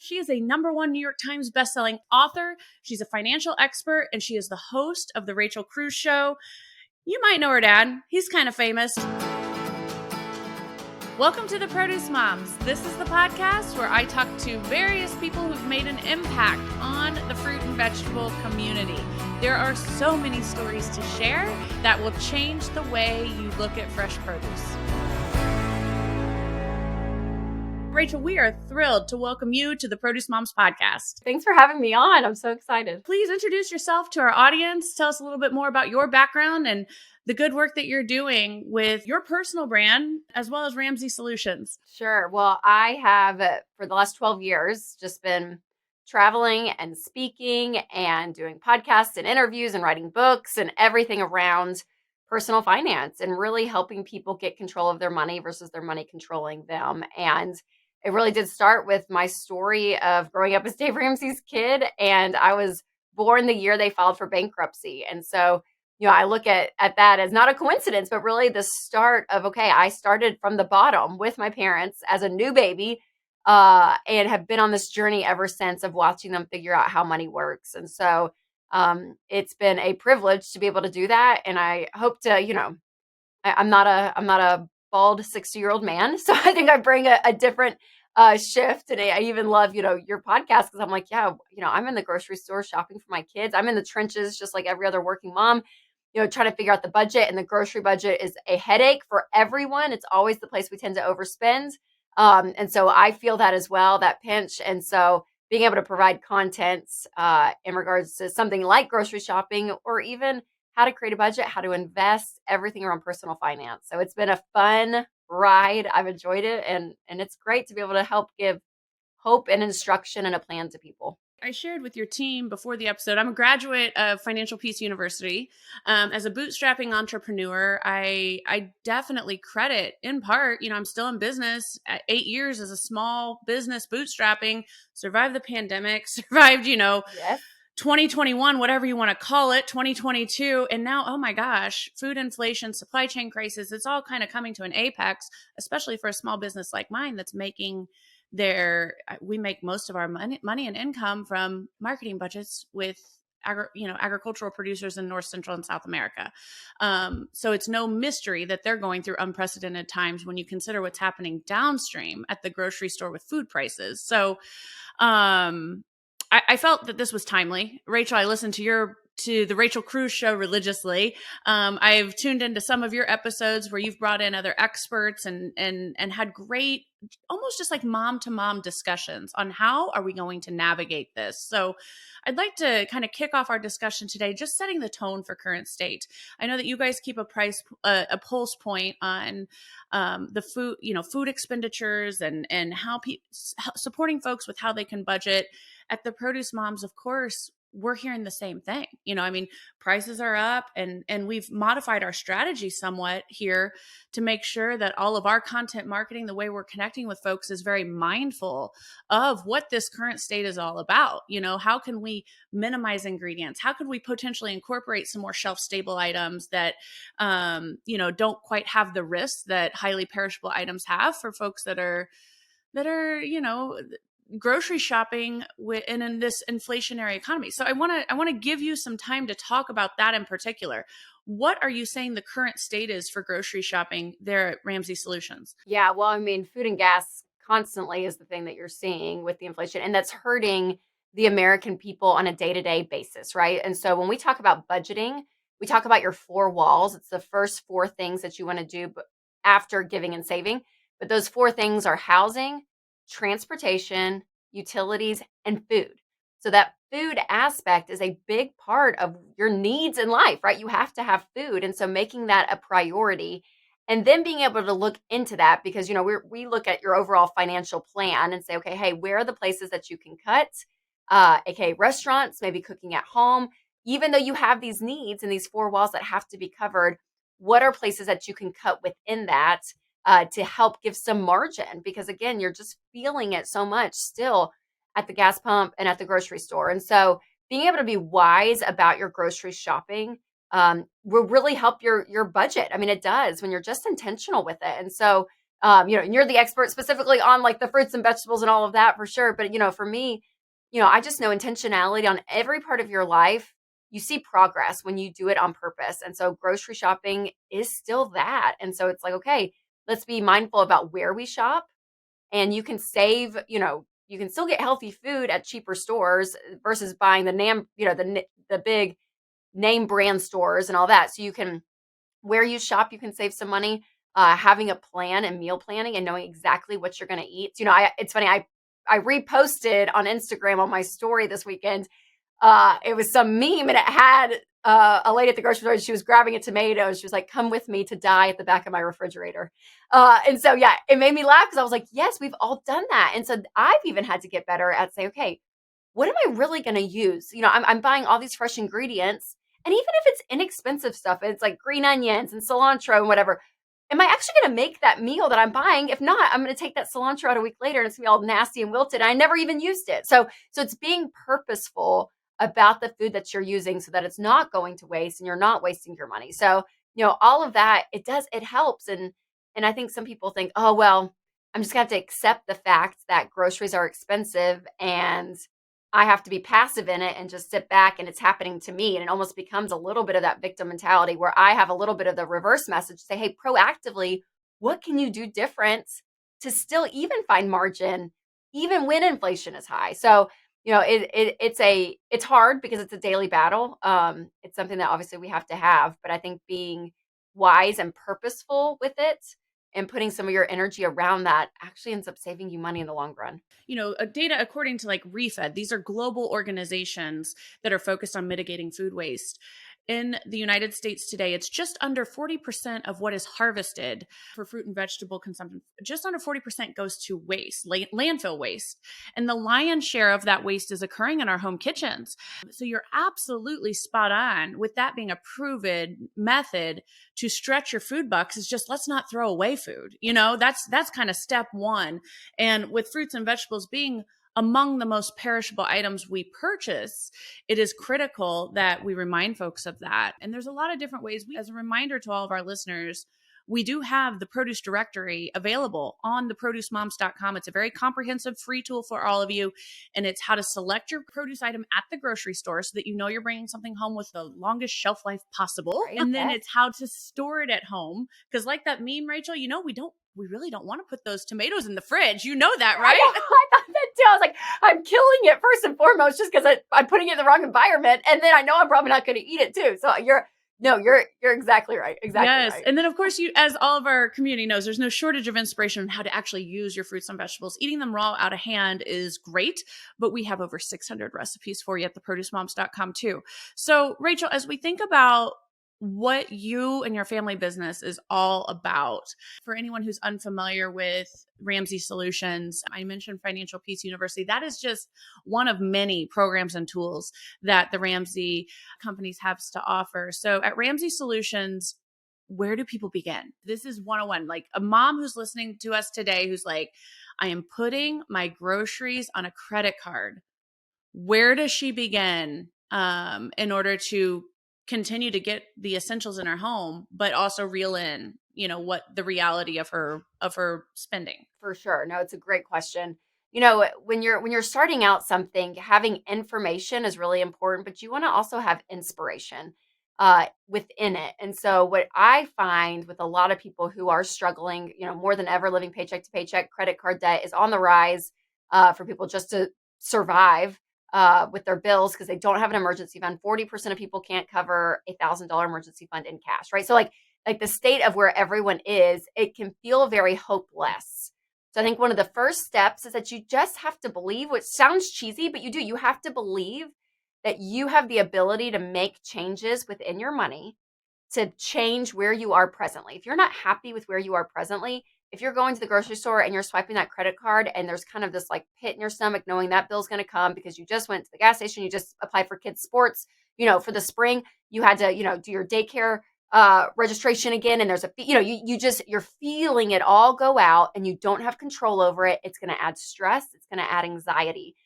She is a #1 New York Times bestselling author. She's a financial expert, and she is the host of the Rachel Cruze Show. You might know her dad. He's kind of famous. Welcome to the Produce Moms. This is the podcast where I talk to various people who've made an impact on the fruit and vegetable community. There are so many stories to share that will change the way you look at fresh produce. Rachel, we are thrilled to welcome you to the Produce Moms podcast. Thanks for having me on. I'm so excited. Please introduce yourself to our audience. Tell us a little bit more about your background and the good work that you're doing with your personal brand, as well as Ramsey Solutions. Sure. Well, I have, for the last 12 years, just been traveling and speaking and doing podcasts and interviews and writing books and everything around personal finance and really helping people get control of their money versus their money controlling them. And it really did start with my story of growing up as Dave Ramsey's kid. And I was born the year they filed for bankruptcy. And so, I look at that as not a coincidence, but really the start of, okay, I started from the bottom with my parents as a new baby and have been on this journey ever since of watching them figure out how money works. And so it's been a privilege to be able to do that. And I hope to, I'm not a bald 60-year-old man. So I think I bring a different shift. And I even love, your podcast because I'm like, I'm in the grocery store shopping for my kids. I'm in the trenches just like every other working mom, trying to figure out the budget, and the grocery budget is a headache for everyone. It's always the place we tend to overspend. And so I feel that as well, that pinch. And so being able to provide content in regards to something like grocery shopping, or even how to create a budget, how to invest, everything around personal finance. So it's been a fun ride. I've enjoyed it. And it's great to be able to help give hope and instruction and a plan to people. I shared with your team before the episode, I'm a graduate of Financial Peace University. As a bootstrapping entrepreneur, I definitely credit in part, I'm still in business at 8 years as a small business bootstrapping, survived the pandemic, survived, Yes. 2021, whatever you want to call it, 2022. And now, oh my gosh, food inflation, supply chain crisis, it's all kind of coming to an apex, especially for a small business like mine that's we make most of our money and income from marketing budgets with agricultural producers in North, Central, and South America. So it's no mystery that they're going through unprecedented times when you consider what's happening downstream at the grocery store with food prices. So I felt that this was timely. Rachel, I listened to the Rachel Cruze Show religiously. I've tuned into some of your episodes where you've brought in other experts and had great, almost just like mom to mom discussions on how are we going to navigate this. So I'd like to kind of kick off our discussion today, just setting the tone for current state. I know that you guys keep a pulse point on the food expenditures and how supporting folks with how they can budget. At the Produce Moms, of course, we're hearing the same thing. Prices are up and we've modified our strategy somewhat here to make sure that all of our content marketing, the way we're connecting with folks, is very mindful of what this current state is all about. How can we minimize ingredients? How could we potentially incorporate some more shelf stable items that, don't quite have the risks that highly perishable items have for folks that are, grocery shopping in this inflationary economy. So I want to give you some time to talk about that in particular. What are you saying the current state is for grocery shopping there at Ramsey Solutions? Yeah, well, food and gas constantly is the thing that you're seeing with the inflation, and that's hurting the American people on a day-to-day basis, right? And so when we talk about budgeting, we talk about your 4 walls. It's the first 4 things that you want to do after giving and saving. But those 4 things are housing, transportation, utilities, and food. So that food aspect is a big part of your needs in life, right? You have to have food. And so making that a priority and then being able to look into that because, we look at your overall financial plan and say, okay, hey, where are the places that you can cut? AKA restaurants, maybe cooking at home. Even though you have these needs and these 4 walls that have to be covered, what are places that you can cut within that? To help give some margin, because again, you're just feeling it so much still at the gas pump and at the grocery store. And so being able to be wise about your grocery shopping will really help your budget. It does when you're just intentional with it. And so And you're the expert specifically on like the fruits and vegetables and all of that for sure. But, for me, I just know intentionality on every part of your life. You see progress when you do it on purpose. And so grocery shopping is still that. And so it's like, okay, let's be mindful about where we shop, and you can save, you can still get healthy food at cheaper stores versus buying the name, the big name brand stores and all that. So you can, where you shop, you can save some money. Having a plan and meal planning and knowing exactly what you're going to eat. It's funny. I reposted on Instagram on my story this weekend. It was some meme, and it had a lady at the grocery store. She was grabbing a tomato. She was like, "Come with me to die at the back of my refrigerator." And so, yeah, it made me laugh because I was like, yes, we've all done that. And so I've even had to get better at say, okay, what am I really going to use? I'm buying all these fresh ingredients. And even if it's inexpensive stuff, it's like green onions and cilantro and whatever, am I actually going to make that meal that I'm buying? If not, I'm going to take that cilantro out a week later and it's going to be all nasty and wilted. And I never even used it. So it's being purposeful about the food that you're using so that it's not going to waste and you're not wasting your money. So, all of that, it helps. And I think some people think, oh, well, I'm just going to have to accept the fact that groceries are expensive and I have to be passive in it and just sit back and it's happening to me. And it almost becomes a little bit of that victim mentality where I have a little bit of the reverse message, say, hey, proactively, what can you do different to still even find margin, even when inflation is high? So, it's hard because it's a daily battle. It's something that obviously we have to have, but I think being wise and purposeful with it and putting some of your energy around that actually ends up saving you money in the long run. Data according to like ReFed, these are global organizations that are focused on mitigating food waste. In the United States today, it's just under 40% of what is harvested for fruit and vegetable consumption. Just under 40% goes to waste, landfill waste. And the lion's share of that waste is occurring in our home kitchens. So you're absolutely spot on with that being a proven method to stretch your food bucks is just let's not throw away food. That's kind of step one. And with fruits and vegetables being among the most perishable items we purchase, it is critical that we remind folks of that. And there's a lot of different ways. As a reminder to all of our listeners, we do have the produce directory available on theproducemoms.com. It's a very comprehensive free tool for all of you. And it's how to select your produce item at the grocery store so that you're bringing something home with the longest shelf life possible. Right. And then it's how to store it at home. Because like that meme, Rachel, we really don't want to put those tomatoes in the fridge. You know that, right? I thought that too. I was like, I'm killing it first and foremost just because I'm putting it in the wrong environment. And then I know I'm probably not going to eat it too. So you're exactly right. Exactly. Yes. Right. And then of course as all of our community knows, there's no shortage of inspiration on how to actually use your fruits and vegetables. Eating them raw out of hand is great, but we have over 600 recipes for you at theproducemoms.com too. So Rachel, as we think about what you and your family business is all about, for anyone who's unfamiliar with Ramsey Solutions, I mentioned Financial Peace University. That is just one of many programs and tools that the Ramsey companies have to offer. So at Ramsey Solutions, where do people begin? This is 101. Like a mom who's listening to us today who's like, I am putting my groceries on a credit card. Where does she begin in order to continue to get the essentials in her home, but also reel in, what the reality of her spending? For sure. No, it's a great question. When you're starting out something, having information is really important, but you want to also have inspiration within it. And so what I find with a lot of people who are struggling, more than ever living paycheck to paycheck, credit card debt is on the rise for people just to survive with their bills because they don't have an emergency fund. 40% of people can't cover $1,000 emergency fund in cash, right? So like the state of where everyone is, it can feel very hopeless. So I think one of the first steps is that you just have to believe, which sounds cheesy, but you have to believe that you have the ability to make changes within your money to change where you are presently. If you're not happy with where you are presently, if you're going to the grocery store and you're swiping that credit card and there's kind of this like pit in your stomach knowing that bill's going to come because you just went to the gas station, you just applied for kids sports, for the spring, you had to, do your daycare registration again. And there's you're feeling it all go out and you don't have control over it. It's going to add stress. It's going to add anxiety.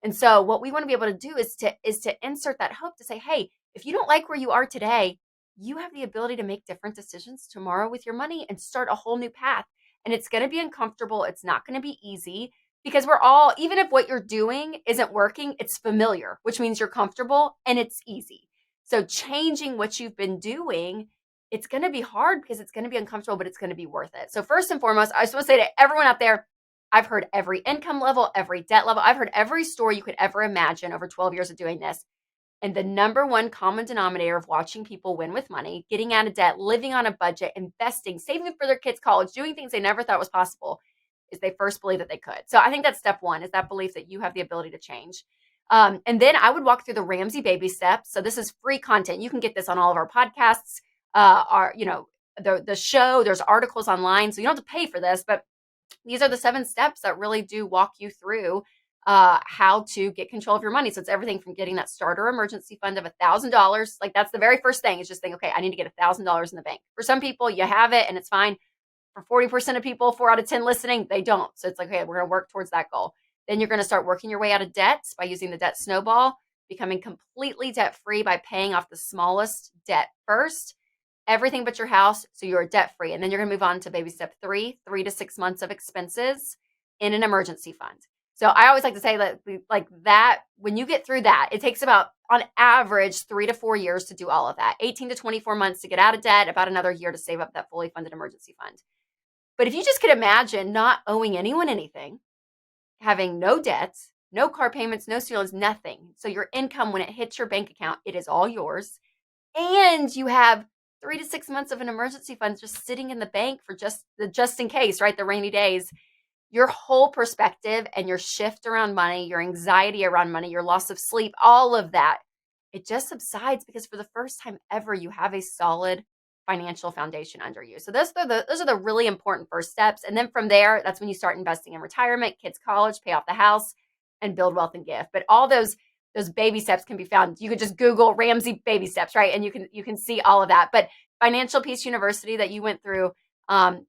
And so what we want to be able to do is to insert that hope to say, hey, if you don't like where you are today, you have the ability to make different decisions tomorrow with your money and start a whole new path. And it's going to be uncomfortable. It's not going to be easy because we're all, even if what you're doing isn't working, it's familiar, which means you're comfortable and it's easy. So changing what you've been doing, it's going to be hard because it's going to be uncomfortable, but it's going to be worth it. So first and foremost, I just want to say to everyone out there, I've heard every income level, every debt level. I've heard every story you could ever imagine over 12 years of doing this. And the number one common denominator of watching people win with money, getting out of debt, living on a budget, investing, saving for their kids' college, doing things they never thought was possible, is they first believe that they could. So I think that's step one, is that belief that you have the ability to change. And then I would walk through the Ramsey baby steps. So this is free content. You can get this on all of our podcasts, the show. There's articles online, so you don't have to pay for this, but these are the 7 steps that really do walk you through how to get control of your money. So it's everything from getting that starter emergency fund of $1,000. Like that's the very first thing, is just think, okay, I need to get $1,000 in the bank. For some people, you have it and it's fine. For 40% of people, 4 out of 10 listening, they don't. So it's like, okay, we're going to work towards that goal. Then you're going to start working your way out of debt by using the debt snowball, becoming completely debt-free by paying off the smallest debt first, everything but your house, so you're debt-free. And then you're going to move on to baby step 3 to 6 months of expenses in an emergency fund. So I always like to say that, like that, when you get through that, it takes about, on average, 3 to 4 years to do all of that. 18 to 24 months to get out of debt, about another year to save up that fully funded emergency fund. But if you just could imagine not owing anyone anything, having no debts, no car payments, no student loans, nothing. So your income, when it hits your bank account, it is all yours. And you have 3 to 6 months of an emergency fund just sitting in the bank for just in case, right? The rainy days. Your whole perspective and your shift around money, your anxiety around money, your loss of sleep, all of that, it just subsides because for the first time ever, you have a solid financial foundation under you. So those are the really important first steps. And then from there, that's when you start investing in retirement, kids' college, pay off the house, and build wealth and gift. But all those baby steps can be found. You could just Google Ramsey baby steps, right? And you can see all of that. But Financial Peace University that you went through,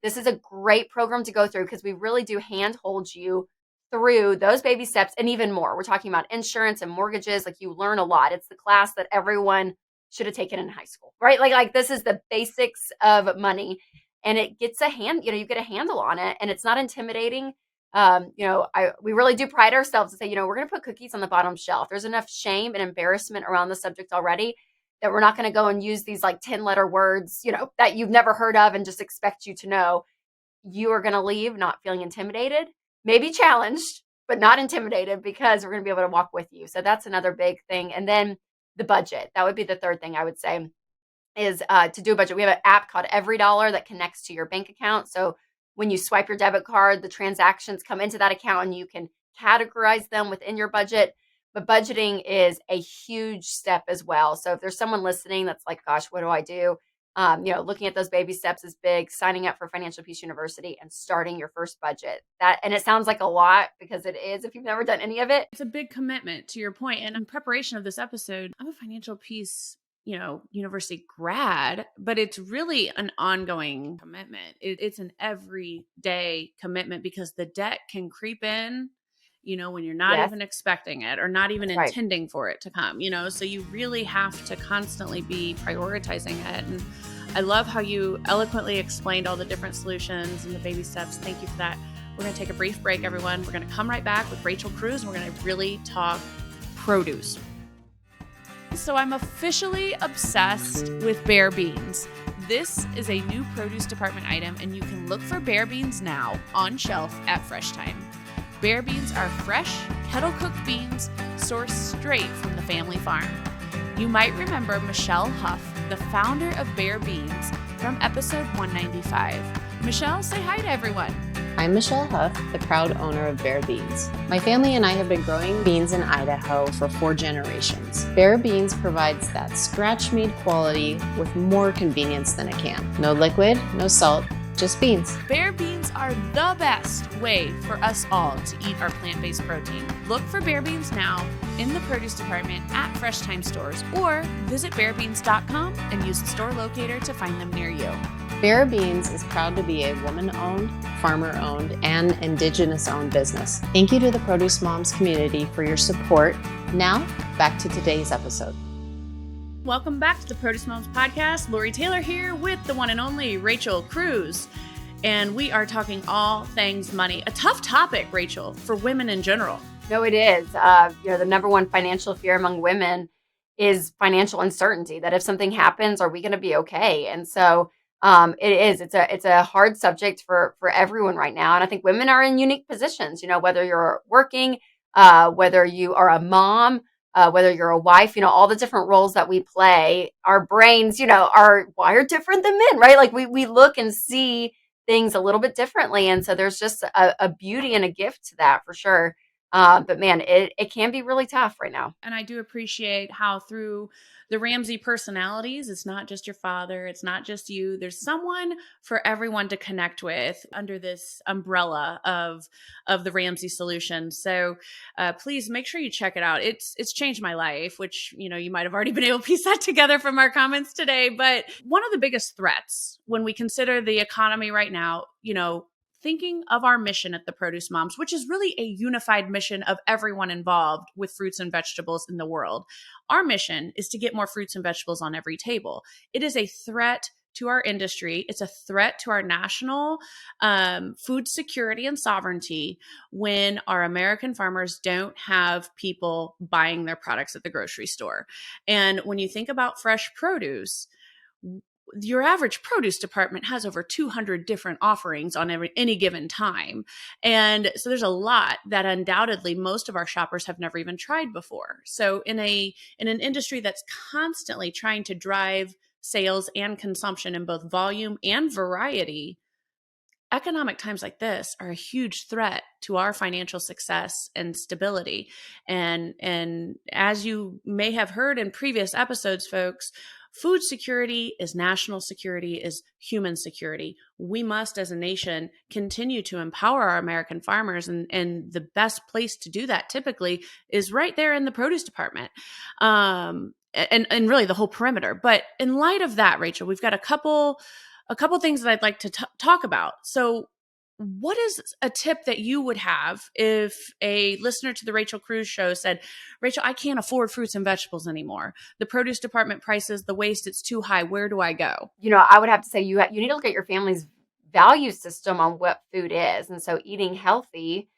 this is a great program to go through because we really do handhold you through those baby steps and even more. We're talking about insurance and mortgages. Like, you learn a lot. It's the class that everyone should have taken in high school, right? Like this is the basics of money, and it gets you get a handle on it, and it's not intimidating. We really do pride ourselves to say, we're going to put cookies on the bottom shelf. There's enough shame and embarrassment around the subject already that we're not going to go and use these like 10-letter words, that you've never heard of and just expect you to know. You are going to leave not feeling intimidated, maybe challenged, but not intimidated, because we're going to be able to walk with you. So that's another big thing. And then the budget, that would be the third thing I would say, is to do a budget. We have an app called Every Dollar that connects to your bank account. So when you swipe your debit card, the transactions come into that account and you can categorize them within your budget. But budgeting is a huge step as well. So if there's someone listening that's like, gosh, what do I do? Looking at those baby steps is big. Signing up for Financial Peace University and starting your first budget. And it sounds like a lot, because it is if you've never done any of it. It's a big commitment, to your point. And in preparation of this episode, I'm a Financial Peace university grad, but it's really an ongoing commitment. It's an everyday commitment, because the debt can creep in, when you're not even expecting it, or not even intending for it to come, so you really have to constantly be prioritizing it. And I love how you eloquently explained all the different solutions and the baby steps. Thank you for that. We're going to take a brief break, everyone. We're going to come right back with Rachel Cruze, and we're going to really talk produce. So I'm officially obsessed with Bare Beans. This is a new produce department item, and you can look for Bare Beans now on shelf at Fresh Time. Bare Beans are fresh, kettle-cooked beans sourced straight from the family farm. You might remember Michelle Huff, the founder of Bare Beans, from episode 195. Michelle, say hi to everyone. I'm Michelle Huff, the proud owner of Bare Beans. My family and I have been growing beans in Idaho for 4 generations. Bare Beans provides that scratch-made quality with more convenience than a can. No liquid, no salt, just beans. Bare Beans are the best way for us all to eat our plant-based protein. Look for Bare Beans now in the produce department at Fresh Time stores, or visit barebeans.com and use the store locator to find them near you. Bare Beans is proud to be a woman-owned, farmer-owned, and Indigenous-owned business. Thank you to the Produce Moms community for your support. Now, back to today's episode. Welcome back to the Produce Moms podcast. Lori Taylor here with the one and only Rachel Cruze. and we are talking all things money. A tough topic, Rachel, for women in general. No, it is. The number one financial fear among women is financial uncertainty, that if something happens, are we going to be okay? And so it is. It's a hard subject for everyone right now. And I think women are in unique positions, whether you're working, whether you are a mom, whether you're a wife, all the different roles that we play, our brains, are wired different than men, right? Like we look and see things a little bit differently. And so there's just a beauty and a gift to that for sure. But man, it can be really tough right now. And I do appreciate how through the Ramsey personalities, it's not just your father, it's not just you. There's someone for everyone to connect with under this umbrella of the Ramsey solution. So please make sure you check it out. It's changed my life, which, you might have already been able to piece that together from our comments today. But one of the biggest threats when we consider the economy right now, thinking of our mission at the Produce Moms, which is really a unified mission of everyone involved with fruits and vegetables in the world. Our mission is to get more fruits and vegetables on every table. It is a threat to our industry. It's a threat to our national food security and sovereignty when our American farmers don't have people buying their products at the grocery store. And when you think about fresh produce, your average produce department has over 200 different offerings on any given time. And so there's a lot that undoubtedly most of our shoppers have never even tried before. So in an industry that's constantly trying to drive sales and consumption in both volume and variety, economic times like this are a huge threat to our financial success and stability. And as you may have heard in previous episodes, folks, food security is national security, is human security. We must, as a nation, continue to empower our American farmers. And the best place to do that typically is right there in the produce department. And really the whole perimeter. But in light of that, Rachel, we've got a couple things that I'd like to talk about. So what is a tip that you would have if a listener to the Rachel Cruze Show said, Rachel, I can't afford fruits and vegetables anymore. The produce department prices the waste, it's too high. Where do I go? I would have to say you need to look at your family's value system on what food is. And so eating healthy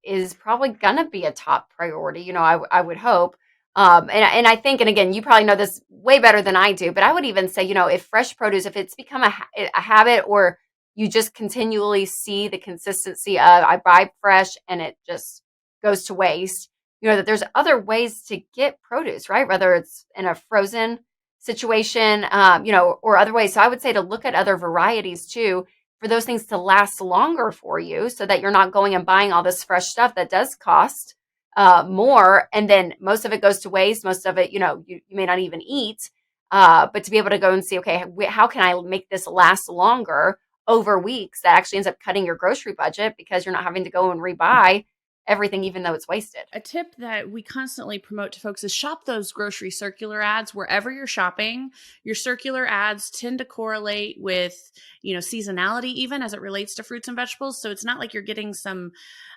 is probably going to be a top priority. I would hope. And I think, and again, you probably know this way better than I do, but I would even say, if fresh produce, if it's become a habit, or you just continually see the consistency of I buy fresh and it just goes to waste, that there's other ways to get produce, right? Whether it's in a frozen situation, or other ways. So I would say to look at other varieties too, for those things to last longer for you so that you're not going and buying all this fresh stuff that does cost more, and then most of it goes to waste. Most of it, you may not even eat, but to be able to go and see, okay, how can I make this last longer over weeks? That actually ends up cutting your grocery budget because you're not having to go and rebuy everything, even though it's wasted. A tip that we constantly promote to folks is shop those grocery circular ads wherever you're shopping. Your circular ads tend to correlate with, seasonality, even as it relates to fruits and vegetables. So it's not like you're getting some,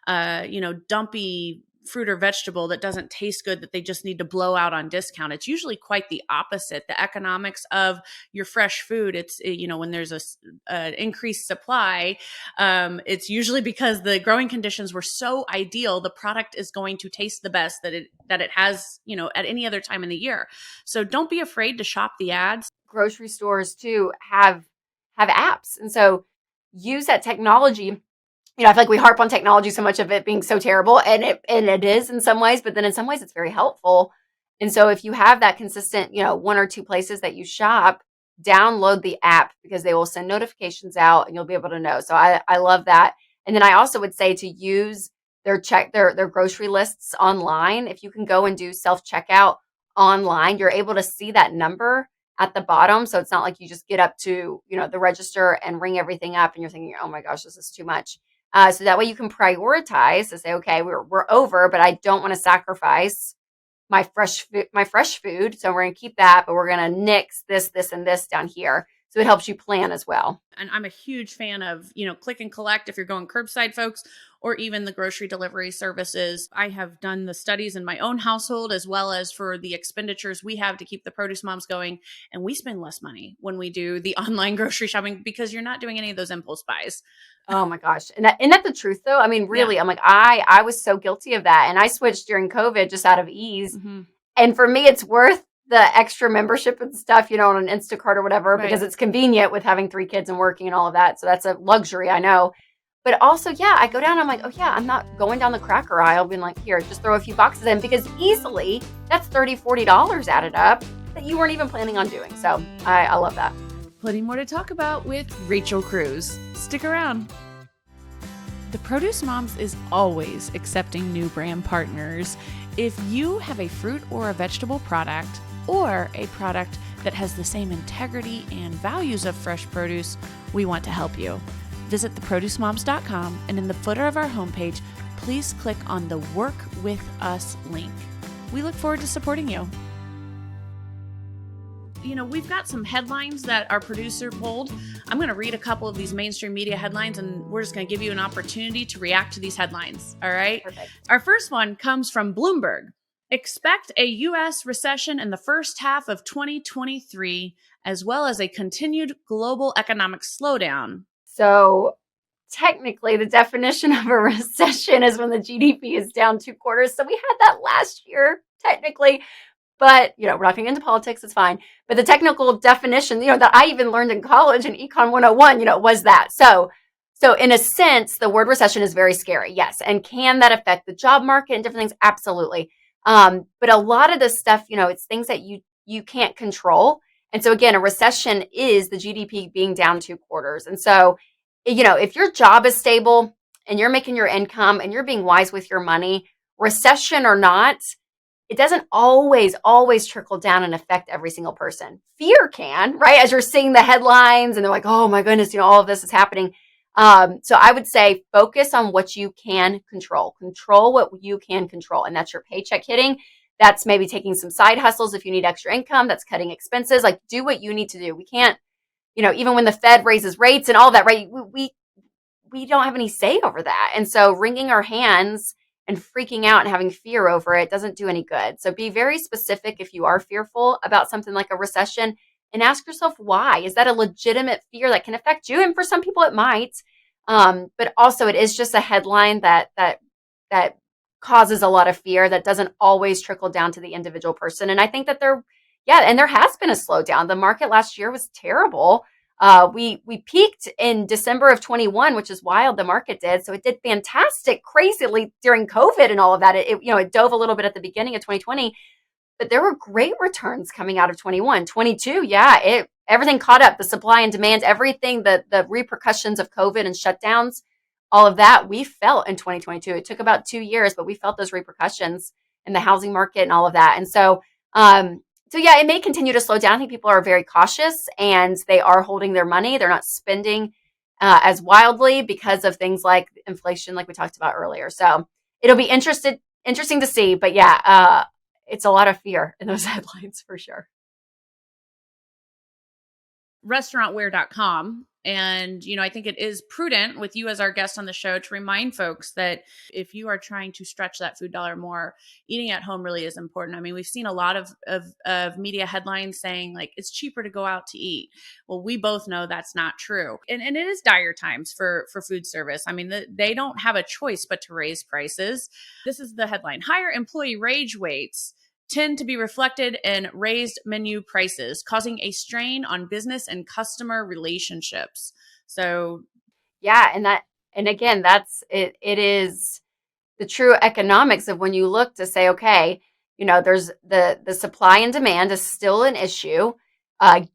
dumpy fruit or vegetable that doesn't taste good that they just need to blow out on discount. It's usually quite the opposite. The economics of your fresh food, it's, when there's an increased supply, it's usually because the growing conditions were so ideal, the product is going to taste the best that it has, at any other time in the year. So don't be afraid to shop the ads. Grocery stores too have apps. And so use that technology. I feel like we harp on technology so much of it being so terrible, and it is in some ways, but then in some ways it's very helpful. And so if you have that consistent, one or two places that you shop, download the app because they will send notifications out and you'll be able to know. So I love that. And then I also would say to use their grocery lists online. If you can go and do self-checkout online, you're able to see that number at the bottom. So it's not like you just get up to, the register and ring everything up and you're thinking, oh my gosh, this is too much. So that way you can prioritize to say, okay, we're over, but I don't want to sacrifice my fresh food. So we're going to keep that, but we're going to nix this, and this down here. So it helps you plan as well. And I'm a huge fan of, click and collect if you're going curbside, folks, or even the grocery delivery services. I have done the studies in my own household as well as for the expenditures we have to keep the produce moms going. And we spend less money when we do the online grocery shopping because you're not doing any of those impulse buys. Oh my gosh. And isn't that the truth though? I mean, really, yeah. I'm like, I was so guilty of that. And I switched during COVID just out of ease. Mm-hmm. And for me, it's worth the extra membership and stuff, on an Instacart or whatever, right, because it's convenient with having 3 kids and working and all of that. So that's a luxury, I know. But also, I go down, I'm like, oh yeah, I'm not going down the cracker aisle being like, here, just throw a few boxes in, because easily that's $30, $40 added up that you weren't even planning on doing. So I love that. Plenty more to talk about with Rachel Cruze. Stick around. The Produce Moms is always accepting new brand partners. If you have a fruit or a vegetable product, or a product that has the same integrity and values of fresh produce, we want to help you. Visit theproducemoms.com, and in the footer of our homepage, please click on the Work With Us link. We look forward to supporting you. We've got some headlines that our producer pulled. I'm going to read a couple of these mainstream media headlines, and we're just going to give you an opportunity to react to these headlines. All right? Perfect. Our first one comes from Bloomberg. Expect a U.S. recession in the first half of 2023, as well as a continued global economic slowdown. So technically, the definition of a recession is when the GDP is down 2/4. So we had that last year, technically. But, we're not going into politics. It's fine. But the technical definition, that I even learned in college in Econ 101, was that. So in a sense, the word recession is very scary. Yes. And can that affect the job market and different things? Absolutely. But a lot of this stuff, it's things that you can't control. And so again, a recession is the GDP being down 2/4. And so, if your job is stable and you're making your income and you're being wise with your money, recession or not, it doesn't always trickle down and affect every single person. Fear can, right? As you're seeing the headlines and they're like, oh my goodness, all of this is happening. So I would say focus on what you can control. Control what you can control. And that's your paycheck hitting. That's maybe taking some side hustles if you need extra income. That's cutting expenses. Like, do what you need to do. We can't, even when the Fed raises rates and all that, right? We don't have any say over that. And so wringing our hands and freaking out and having fear over it doesn't do any good. So be very specific if you are fearful about something like a recession, and ask yourself why. Is that a legitimate fear that can affect you? And for some people it might. But also it is just a headline that causes a lot of fear that doesn't always trickle down to the individual person. And I think that there has been a slowdown. The market last year was terrible. We peaked in December of 21, which is wild. The market did. So it did fantastic, crazily during COVID and all of that. It dove a little bit at the beginning of 2020, but there were great returns coming out of 21, 22. Yeah. Everything caught up, the supply and demand, everything, the repercussions of COVID and shutdowns, all of that we felt in 2022. It took about 2 years, but we felt those repercussions in the housing market and all of that. And so, it may continue to slow down. I think people are very cautious and they are holding their money. They're not spending as wildly because of things like inflation, like we talked about earlier. So it'll be interesting to see. But it's a lot of fear in those headlines for sure. Restaurantware.com. And, I think it is prudent with you as our guest on the show to remind folks that if you are trying to stretch that food dollar more, eating at home really is important. I mean, we've seen a lot of media headlines saying like it's cheaper to go out to eat. Well, we both know that's not true. And it is dire times for food service. I mean, they don't have a choice but to raise prices. This is the headline: higher employee wage rates tend to be reflected in raised menu prices, causing a strain on business and customer relationships. So, and again, that's it. It is the true economics of when you look to say, okay, there's the supply and demand is still an issue.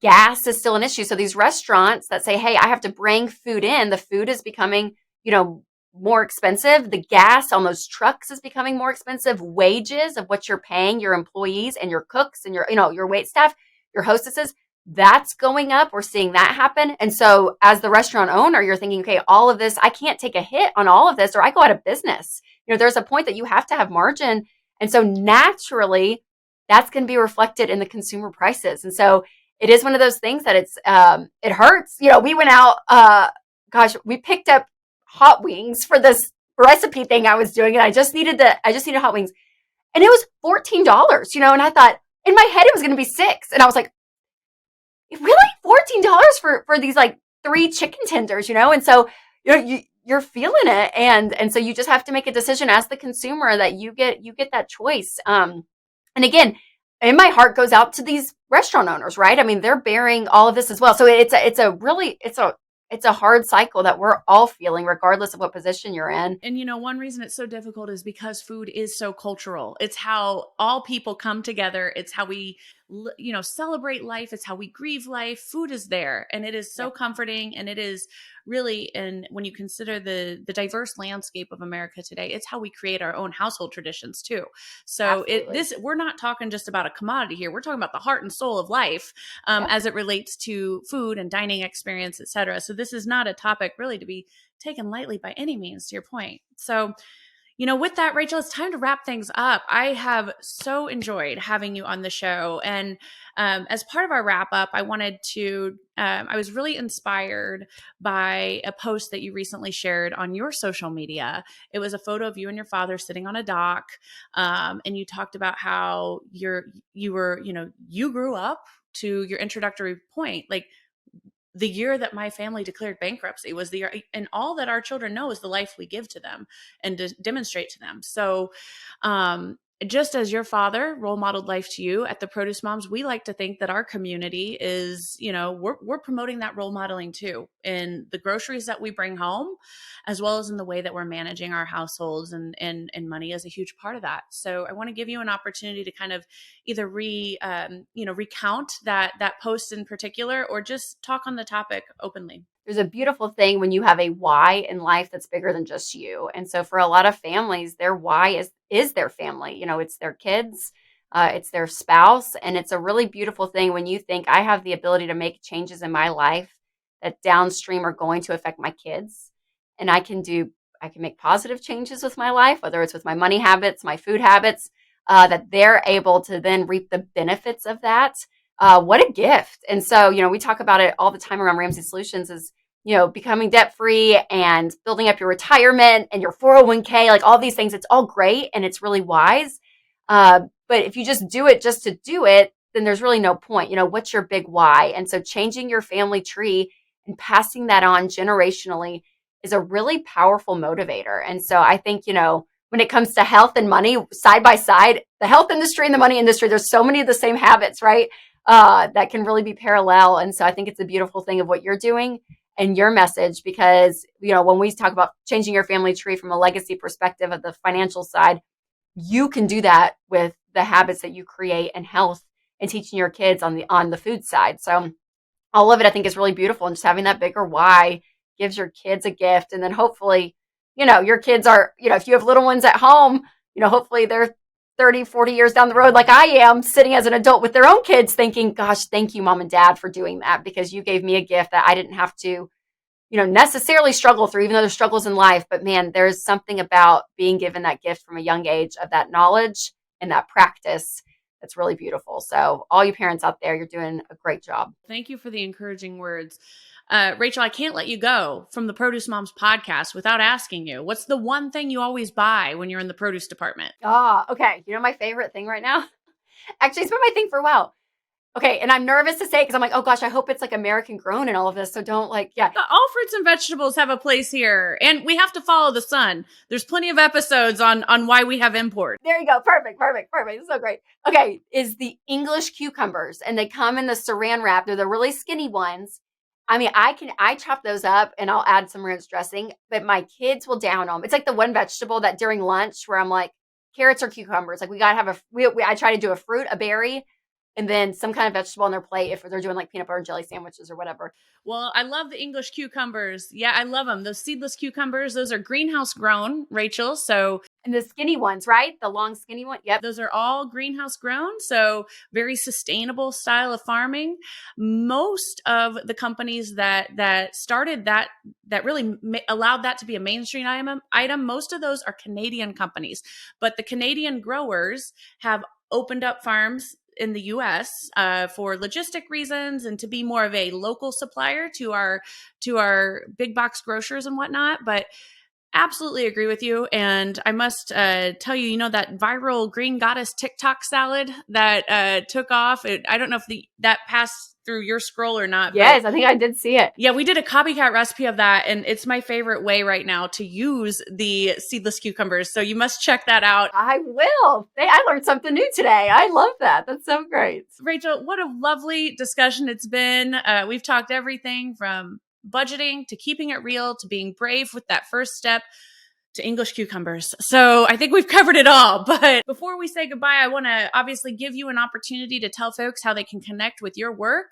Gas is still an issue. So these restaurants that say, hey, I have to bring food in, the food is becoming, more expensive. The gas on those trucks is becoming more expensive. Wages of what you're paying your employees and your cooks and your wait staff, your hostesses, that's going up. We're seeing that happen. And so as the restaurant owner, you're thinking, okay, all of this, I can't take a hit on all of this or I go out of business. There's a point that you have to have margin. And so naturally that's going to be reflected in the consumer prices. And so it is one of those things that it hurts. We went out, we picked up hot wings for this recipe thing I was doing, and I just needed hot wings, and it was $14, and I thought in my head it was going to be $6, and I was like, really, $14 for these like 3 chicken tenders, and so you're feeling it, and so you just have to make a decision as the consumer that you get that choice. And again, and my heart goes out to these restaurant owners, right? I mean, they're bearing all of this as well. So it's a hard cycle that we're all feeling, regardless of what position you're in. And one reason it's so difficult is because food is so cultural. It's how all people come together. It's how we, celebrate life. It's how we grieve life. Food is there, and it is so comforting. And it is really, and when you consider the diverse landscape of America today, it's how we create our own household traditions too. So we're not talking just about a commodity here. We're talking about the heart and soul of life as it relates to food and dining experience, et cetera. So this is not a topic really to be taken lightly by any means, to your point. So, with that, Rachel, it's time to wrap things up. I have so enjoyed having you on the show. And as part of our wrap up, I wanted to, I was really inspired by a post that you recently shared on your social media. It was a photo of you and your father sitting on a dock. And you talked about how you grew up to your introductory point, like, the year that my family declared bankruptcy was the year, and all that our children know is the life we give to them and demonstrate to them. So, just as your father role modeled life to you at the Produce Moms, we like to think that our community is, we're promoting that role modeling too, in the groceries that we bring home, as well as in the way that we're managing our households, and money is a huge part of that. So I want to give you an opportunity to kind of either recount that post in particular, or just talk on the topic openly. There's a beautiful thing when you have a why in life that's bigger than just you. And so for a lot of families, their why is their family. It's their kids, it's their spouse. And it's a really beautiful thing when you think, I have the ability to make changes in my life that downstream are going to affect my kids. And I can make positive changes with my life, whether it's with my money habits, my food habits, that they're able to then reap the benefits of that. What a gift. And so, we talk about it all the time around Ramsey Solutions is, becoming debt free and building up your retirement and your 401k, like all these things. It's all great and it's really wise. But if you just do it just to do it, then there's really no point. What's your big why? And so changing your family tree and passing that on generationally is a really powerful motivator. And so I think, when it comes to health and money side by side, the health industry and the money industry, there's so many of the same habits, right? That can really be parallel. And so I think it's a beautiful thing of what you're doing and your message, because, when we talk about changing your family tree from a legacy perspective of the financial side, you can do that with the habits that you create and health and teaching your kids on the food side. So all of it, I think, is really beautiful. And just having that bigger why gives your kids a gift. And then hopefully, your kids are, if you have little ones at home, hopefully they're 30, 40 years down the road, like I am, sitting as an adult with their own kids thinking, gosh, thank you, mom and dad, for doing that, because you gave me a gift that I didn't have to, necessarily struggle through, even though there's struggles in life. But man, there's something about being given that gift from a young age of that knowledge and that practice that's really beautiful. So all you parents out there, you're doing a great job. Thank you for the encouraging words. Rachel, I can't let you go from the Produce Moms podcast without asking you, what's the one thing you always buy when you're in the produce department? Okay. My favorite thing right now? Actually, it's been my thing for a while. Okay. And I'm nervous to say it because I'm like, oh gosh, I hope it's like American grown and all of this. So don't All fruits and vegetables have a place here, and we have to follow the sun. There's plenty of episodes on why we have import. There you go. Perfect. It's so great. Okay. Is the English cucumbers, and they come in the saran wrap. They're the really skinny ones. I mean, I chop those up and I'll add some ranch dressing, but my kids will down them. It's like the one vegetable that during lunch where I'm like, carrots or cucumbers, like we got to have I try to do a fruit, a berry, and then some kind of vegetable on their plate if they're doing like peanut butter and jelly sandwiches or whatever. Well, I love the English cucumbers. Yeah, I love them. Those seedless cucumbers, those are greenhouse grown, Rachel. And the skinny ones, right? The long skinny one. Yep. Those are all greenhouse grown. So very sustainable style of farming. Most of the companies that started that really allowed that to be a mainstream item, most of those are Canadian companies. But the Canadian growers have opened up farms in the US for logistic reasons and to be more of a local supplier to our big box grocers and whatnot. But Absolutely agree with you. And I must tell you, that viral green goddess TikTok salad that took off. I don't know if that passed through your scroll or not. Yes, I think I did see it. Yeah, we did a copycat recipe of that, and it's my favorite way right now to use the seedless cucumbers. So you must check that out. I will. I learned something new today. I love that. That's so great. Rachel, what a lovely discussion it's been. We've talked everything from budgeting to keeping it real to being brave with that first step to English cucumbers. So I think we've covered it all. But before we say goodbye, I want to obviously give you an opportunity to tell folks how they can connect with your work.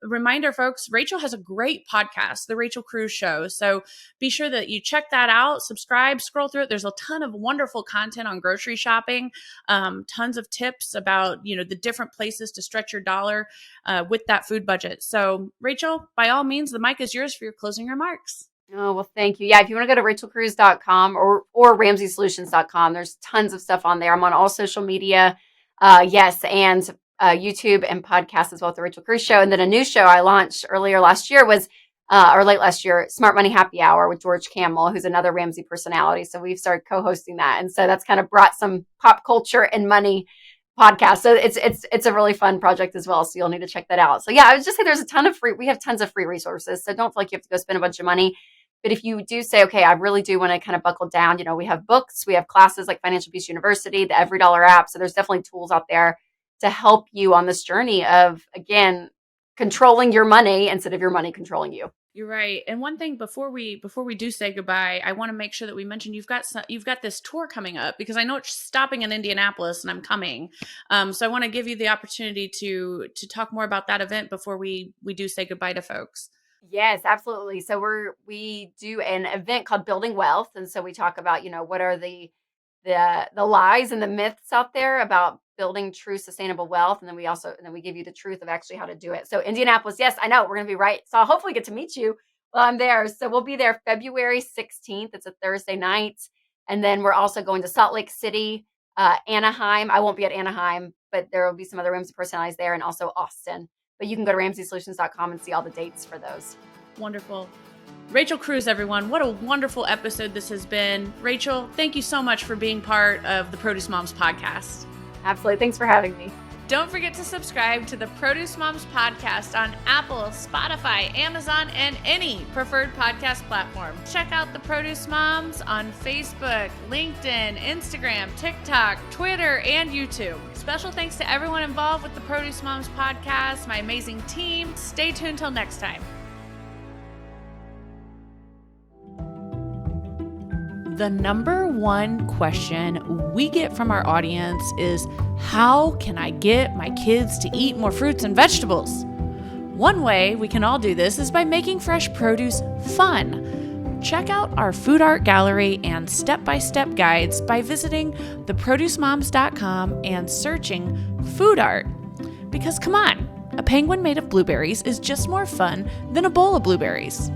Reminder, folks, Rachel has a great podcast, The Rachel Cruze Show. So be sure that you check that out, subscribe, scroll through it. There's a ton of wonderful content on grocery shopping, tons of tips about, the different places to stretch your dollar with that food budget. So Rachel, by all means, the mic is yours for your closing remarks. Oh, well, thank you. Yeah, if you want to go to rachelcruze.com or ramseysolutions.com, there's tons of stuff on there. I'm on all social media. Yes, and YouTube and podcasts as well with The Rachel Cruze Show. And then a new show I launched earlier last year was, or late last year, Smart Money Happy Hour with George Camel, who's another Ramsey personality. So we've started co-hosting that. And so that's kind of brought some pop culture and money podcast. So it's a really fun project as well. So you'll need to check that out. So yeah, I would just say we have tons of free resources. So don't feel like you have to go spend a bunch of money. But if you do say, okay, I really do want to kind of buckle down, we have books, we have classes like Financial Peace University, the Every Dollar app. So there's definitely tools out there to help you on this journey of, again, controlling your money instead of your money controlling you. You're right. And one thing before we do say goodbye, I want to make sure that we mention you've got this tour coming up, because I know it's stopping in Indianapolis and I'm coming. So I want to give you the opportunity to talk more about that event before we do say goodbye to folks. Yes, absolutely. So we do an event called Building Wealth, and so we talk about what are the lies and the myths out there about building true sustainable wealth, and then we give you the truth of actually how to do it. So Indianapolis, yes, I know we're going to be right. So I'll hopefully get to meet you while I'm there. So we'll be there February 16th. It's a Thursday night, and then we're also going to Salt Lake City, Anaheim. I won't be at Anaheim, but there will be some other Ramsey personalities there, and also Austin. But you can go to ramseysolutions.com and see all the dates for those. Wonderful. Rachel Cruze, everyone. What a wonderful episode this has been. Rachel, thank you so much for being part of the Produce Moms podcast. Absolutely. Thanks for having me. Don't forget to subscribe to the Produce Moms podcast on Apple, Spotify, Amazon, and any preferred podcast platform. Check out the Produce Moms on Facebook, LinkedIn, Instagram, TikTok, Twitter, and YouTube. Special thanks to everyone involved with the Produce Moms podcast, my amazing team. Stay tuned till next time. The number one question we get from our audience is, how can I get my kids to eat more fruits and vegetables? One way we can all do this is by making fresh produce fun. Check out our food art gallery and step-by-step guides by visiting theproducemoms.com and searching food art. Because come on, a penguin made of blueberries is just more fun than a bowl of blueberries.